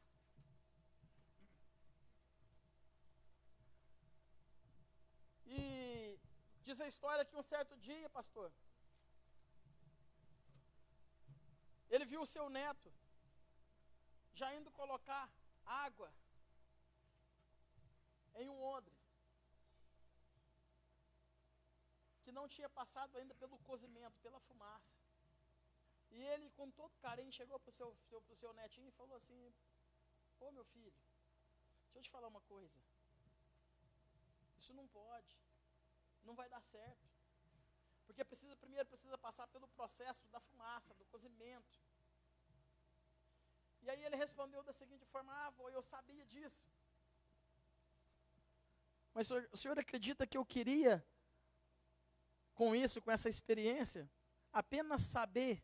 E diz a história que um certo dia, pastor, ele viu o seu neto já indo colocar água em um odre que não tinha passado ainda pelo cozimento, pela fumaça. E ele, com todo carinho, chegou para o seu netinho e falou assim: ô meu filho, deixa eu te falar uma coisa, isso não pode, não vai dar certo. Porque primeiro precisa passar pelo processo da fumaça, do cozimento. E aí ele respondeu da seguinte forma: avô, eu sabia disso. Mas o senhor acredita que eu queria, com isso, com essa experiência, apenas saber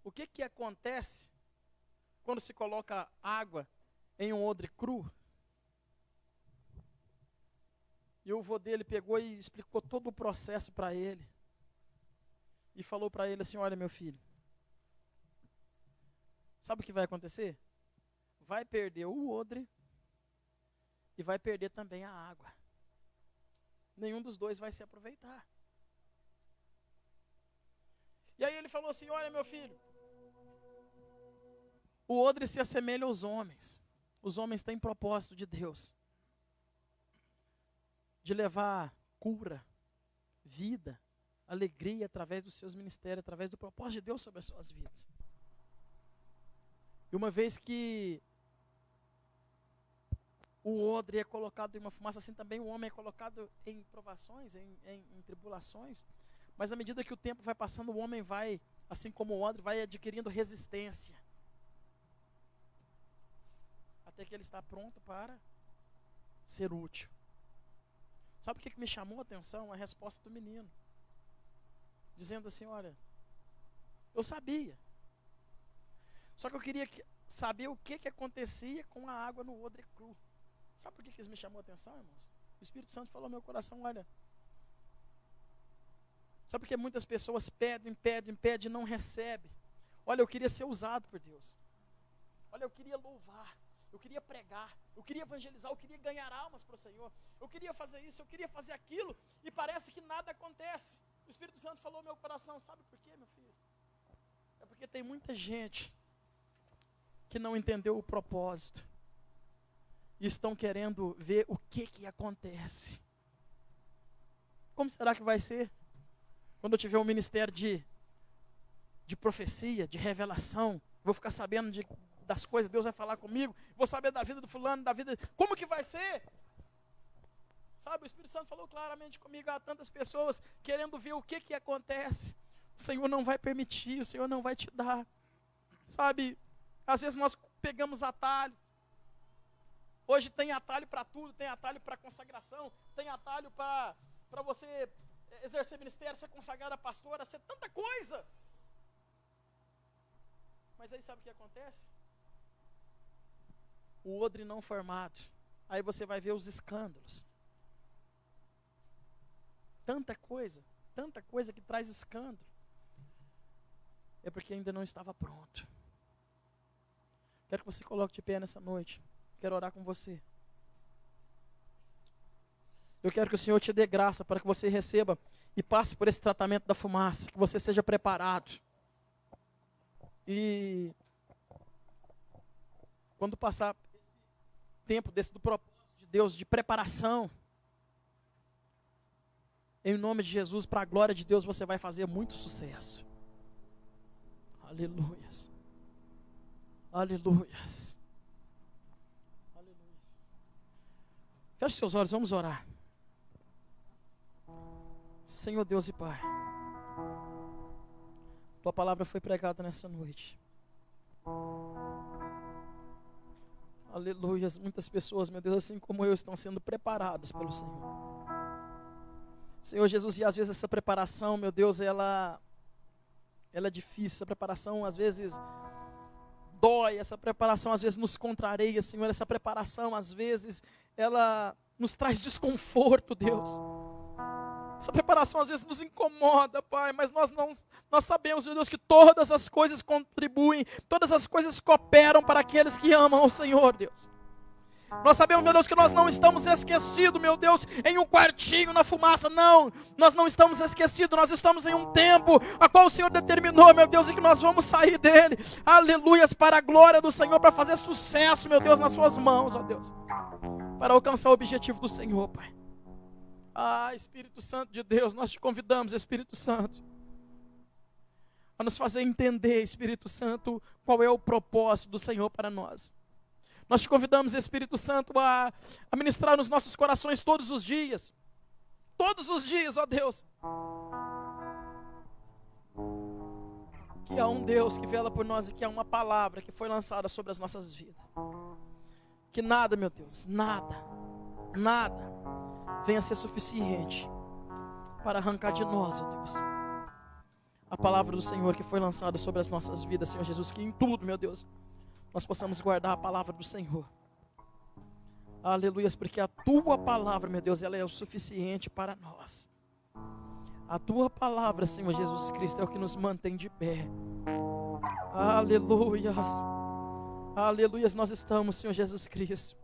o que acontece quando se coloca água em um odre cru? E o avô dele pegou e explicou todo o processo para ele. E falou para ele assim: olha meu filho, sabe o que vai acontecer? Vai perder o odre e vai perder também a água. Nenhum dos dois vai se aproveitar. E aí ele falou assim: olha meu filho, o odre se assemelha aos homens. Os homens têm propósito de Deus, de levar cura, vida, alegria através dos seus ministérios, através do propósito de Deus sobre as suas vidas. E uma vez que o odre é colocado em uma fumaça, assim também o homem é colocado em provações, em tribulações. Mas à medida que o tempo vai passando, o homem vai, assim como o odre, vai adquirindo resistência. Até que ele está pronto para ser útil. Sabe o que me chamou a atenção? A resposta do menino. Dizendo assim: olha, eu sabia. Só que eu queria saber o que acontecia com a água no odre cru. Sabe por que isso me chamou a atenção, irmãos? O Espírito Santo falou no meu coração: olha, sabe por que muitas pessoas pedem e não recebem? Olha, eu queria ser usado por Deus. Olha, eu queria louvar, eu queria pregar, eu queria evangelizar, eu queria ganhar almas para o Senhor. Eu queria fazer isso, eu queria fazer aquilo, e parece que nada acontece. O Espírito Santo falou no meu coração: sabe por quê, meu filho? É porque tem muita gente que não entendeu o propósito e estão querendo ver o que acontece. Como será que vai ser quando eu tiver um ministério de profecia, de revelação? Vou ficar sabendo das coisas, Deus vai falar comigo, vou saber da vida do fulano, da vida... Como que vai ser? Sabe, o Espírito Santo falou claramente comigo, há tantas pessoas querendo ver o que acontece. O Senhor não vai permitir, o Senhor não vai te dar. Sabe, às vezes nós pegamos atalho. Hoje tem atalho para tudo, tem atalho para consagração, tem atalho para você exercer ministério, ser consagrada pastora, ser tanta coisa. Mas aí sabe o que acontece? O odre não formado. Aí você vai ver os escândalos. Tanta coisa que traz escândalo. É porque ainda não estava pronto. Quero que você coloque de pé nessa noite. Quero orar com você. Eu quero que o Senhor te dê graça para que você receba e passe por esse tratamento da fumaça, que você seja preparado. E quando passar esse tempo desse do propósito de Deus, de preparação, em nome de Jesus, para a glória de Deus, você vai fazer muito sucesso. Aleluias. Aleluias. Aleluias. Feche seus olhos, vamos orar. Senhor Deus e Pai, Tua palavra foi pregada nessa noite. Aleluias. Muitas pessoas, meu Deus, assim como eu, estão sendo preparadas pelo Senhor. Senhor Jesus, e às vezes essa preparação, meu Deus, ela é difícil. Essa preparação às vezes dói, essa preparação às vezes nos contraria, Senhor. Essa preparação às vezes ela nos traz desconforto, Deus. Essa preparação às vezes nos incomoda, Pai, mas nós sabemos, meu Deus, que todas as coisas contribuem, todas as coisas cooperam para aqueles que amam o Senhor, Deus. Nós sabemos, meu Deus, que nós não estamos esquecidos, meu Deus, em um quartinho na fumaça, não. Nós não estamos esquecidos, nós estamos em um tempo a qual o Senhor determinou, meu Deus, e que nós vamos sair dele. Aleluias, para a glória do Senhor, para fazer sucesso, meu Deus, nas suas mãos, ó Deus. Para alcançar o objetivo do Senhor, Pai. Ah, Espírito Santo de Deus, nós te convidamos, Espírito Santo, a nos fazer entender, Espírito Santo, qual é o propósito do Senhor para nós. Nós te convidamos, Espírito Santo, a ministrar nos nossos corações todos os dias, ó Deus, que há um Deus que vela por nós e que há uma palavra que foi lançada sobre as nossas vidas. Que nada, meu Deus, nada venha ser suficiente para arrancar de nós, ó Deus, a palavra do Senhor que foi lançada sobre as nossas vidas, Senhor Jesus, que em tudo, meu Deus, nós possamos guardar a palavra do Senhor. Aleluias, porque a Tua palavra, meu Deus, ela é o suficiente para nós. A Tua palavra, Senhor Jesus Cristo, é o que nos mantém de pé. Aleluias. Aleluias, nós estamos, Senhor Jesus Cristo.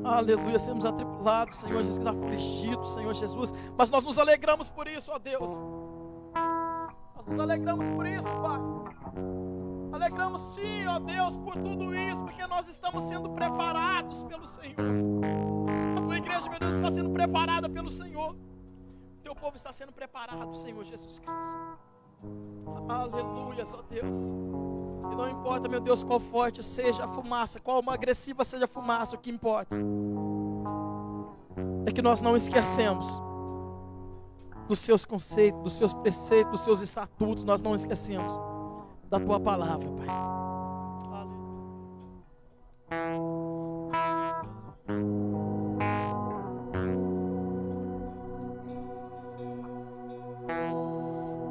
Aleluia, sermos atribulados, Senhor Jesus, afligidos, Senhor Jesus, mas nós nos alegramos por isso, ó Deus. Nós nos alegramos por isso, Pai. Alegramos sim, ó Deus, por tudo isso, porque nós estamos sendo preparados pelo Senhor. A Tua igreja, meu Deus, está sendo preparada pelo Senhor. O Teu povo está sendo preparado, Senhor Jesus Cristo. Aleluia, ó Deus. E não importa, meu Deus, qual forte seja a fumaça, qual agressiva seja a fumaça, o que importa é que nós não esquecemos dos Seus conceitos, dos Seus preceitos, dos Seus estatutos. Nós não esquecemos da Tua palavra, Pai.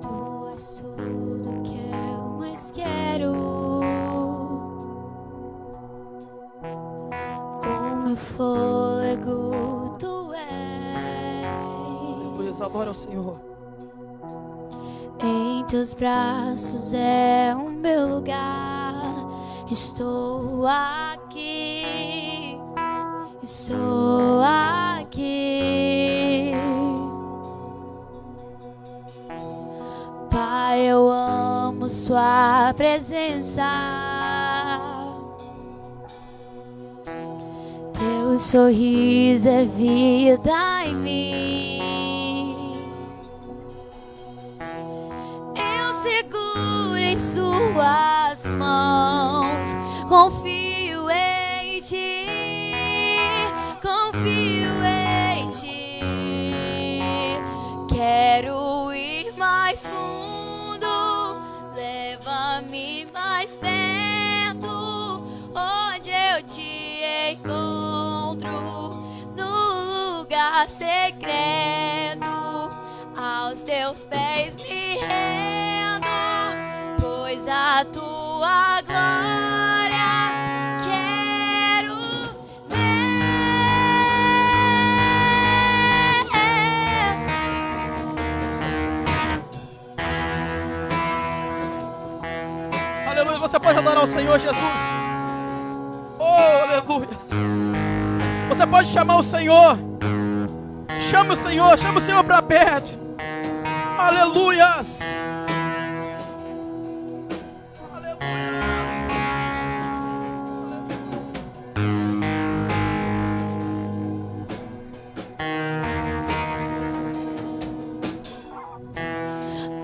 Tu és tudo que eu mais quero. O meu fôlego Tu és. Adora o Senhor. Em Teus braços é o meu lugar. Estou aqui. Estou aqui. Pai, eu amo Sua presença. Teu sorriso é vida em mim. Seguro em Suas mãos, confio em Ti, confio em Quero ir mais fundo, leva-me mais perto, onde eu te encontro, no lugar secreto, aos teus pés me rendo, pois a tua glória quero ver. Aleluia. Você pode adorar o Senhor Jesus. Oh, aleluia. Você pode chamar o Senhor. Chame o Senhor para perto. Aleluias.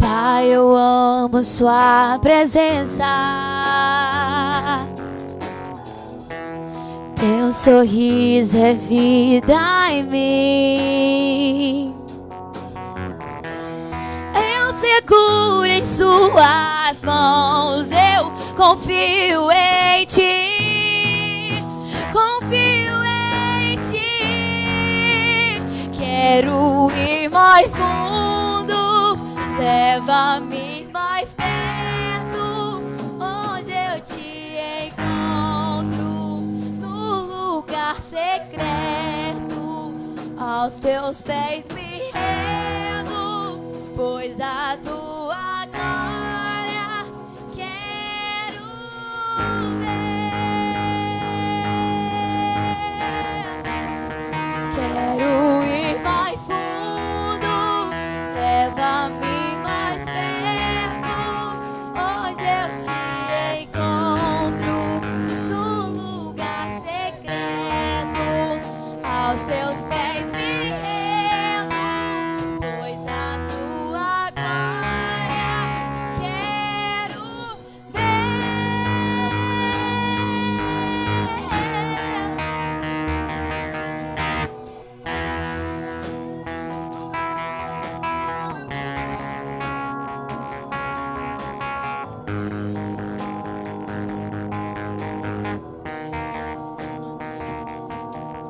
Pai, eu amo sua presença. Teu sorriso é vida em mim. Eu seguro em suas mãos. Eu confio em ti. Confio em ti. Quero ir mais fundo. Leva-me mais perto, onde eu te encontro, no lugar secreto, aos teus pés me rendo, pois a tua glória quero ver. Quero ir mais fundo, leva-me mais perto, onde eu te encontro, no lugar secreto, aos teus pés me rendo, pois a tua glória quero ver.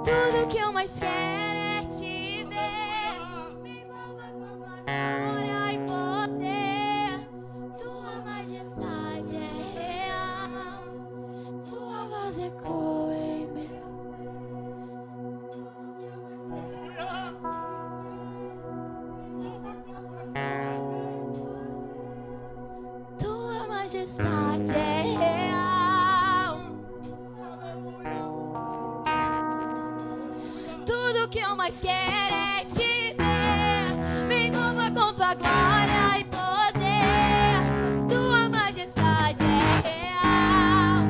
Tudo que eu mais quero é te ver. Me envolva com tua glória e poder. Tua majestade é real. Tua voz ecoa em mim. Tua majestade é real. Tudo que eu mais quero é te ver. Me envolva com tua glória e poder. Tua majestade é real.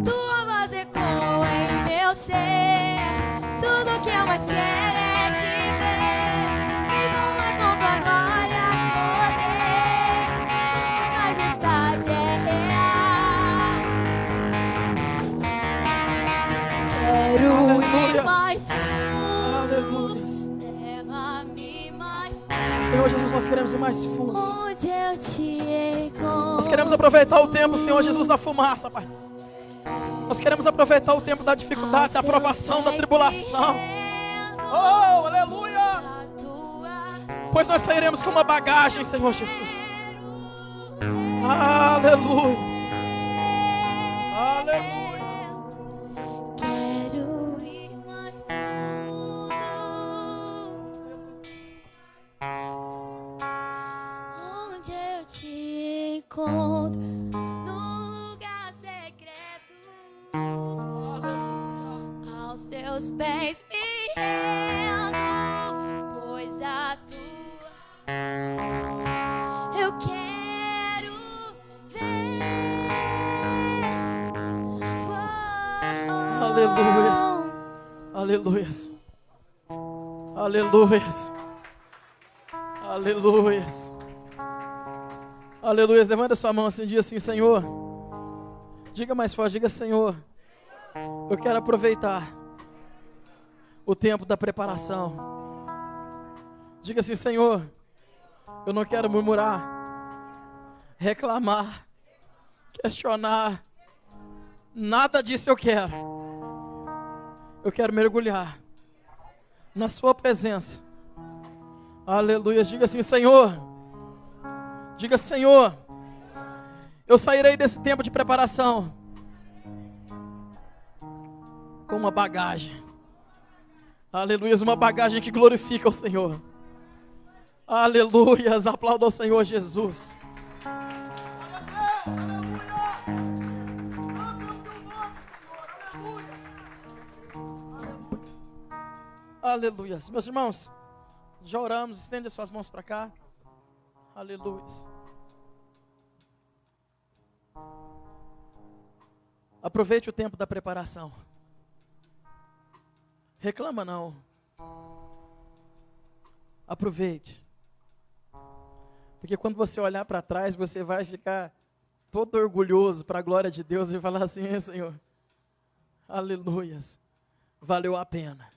Tua voz ecoa em meu ser. Tudo que eu mais quero é te ver. Me envolva com tua glória e poder. Tua majestade é real. Quero ir mais Aleluia. leva-me mais Senhor Jesus, nós queremos ir mais fundo. onde eu te encontro. Nós queremos aproveitar o tempo, Senhor Jesus, da fumaça, Pai. Nós queremos aproveitar o tempo da dificuldade, da aprovação, da tribulação. Oh, aleluia! Pois nós sairemos com uma bagagem, Senhor Jesus. Aleluia! Aleluia! Quero ir mais fundo, onde eu te encontro, no lugar secreto, aos teus pés me rendo, pois a tua eu quero ver. Aleluias. Aleluias. Aleluias. Aleluias. Aleluias. Levanta sua mão assim, diga assim: Senhor. Diga mais forte, diga: Senhor, eu quero aproveitar o tempo da preparação. Diga assim: Senhor, Eu não quero murmurar, reclamar, questionar. Nada disso eu quero. Eu quero mergulhar na sua presença. Aleluia. Diga assim: Senhor. Diga: Senhor, eu sairei desse tempo de preparação com uma bagagem. Aleluia. Uma bagagem que glorifica o Senhor. Aleluia. Aplauda ao Senhor Jesus. Aleluia. Meus irmãos, já oramos, estende as suas mãos para cá. Aleluia. Aproveite o tempo da preparação. Reclama não. Aproveite. Porque quando você olhar para trás, você vai ficar todo orgulhoso para a glória de Deus e falar assim: Senhor, aleluia, valeu a pena.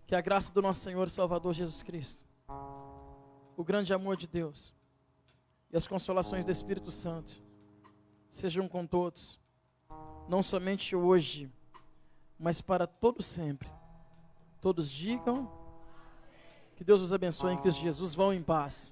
Que a graça do nosso Senhor e Salvador Jesus Cristo, o grande amor de Deus e as consolações do Espírito Santo sejam com todos, não somente hoje, mas para todo sempre. Todos digam: que Deus os abençoe em Cristo Jesus. Vão em paz.